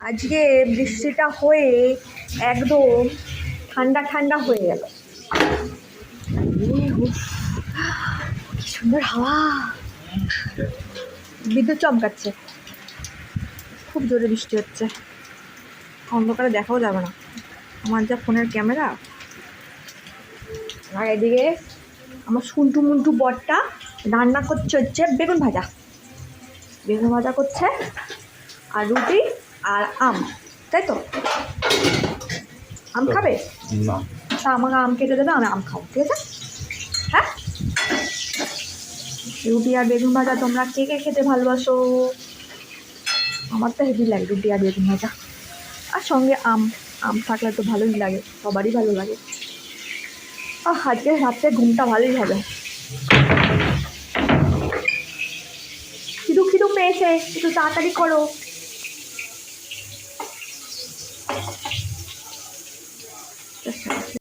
আজকে বৃষ্টিটা হয়ে একদম ঠান্ডা ঠান্ডা হয়ে গেল। কি সুন্দর হাওয়া, বিদ্যুৎ চমকাচ্ছে, খুব জোরে বৃষ্টি হচ্ছে। অন্ধকারে দেখাও যাবে না, আমার যা ফোনের ক্যামেরা। আর এদিকে আমার সুন্টু মুন্টু বরটা রান্না করছে হচ্ছে বেগুন ভাজা করছে, আর রুটি আর আম, তাই তো? আম খাবে না? তা আমাকে আম কেটে দেবে, আমি আম খাবো, ঠিক আছে? হ্যাঁ, রুটি আর বেগুন ভাজা তোমরা কে কে খেতে ভালোবাসো? আমার তো হেভি লাগে রুটি আর বেগুন ভাজা, আর সঙ্গে আম। আম থাকলে তো ভালোই লাগে, সবারই ভালো লাগে। আজকে রাত্রে ঘুমটা ভালোই হবে। খিদু খিদু পেয়েছে, একটু তাড়াতাড়ি করো।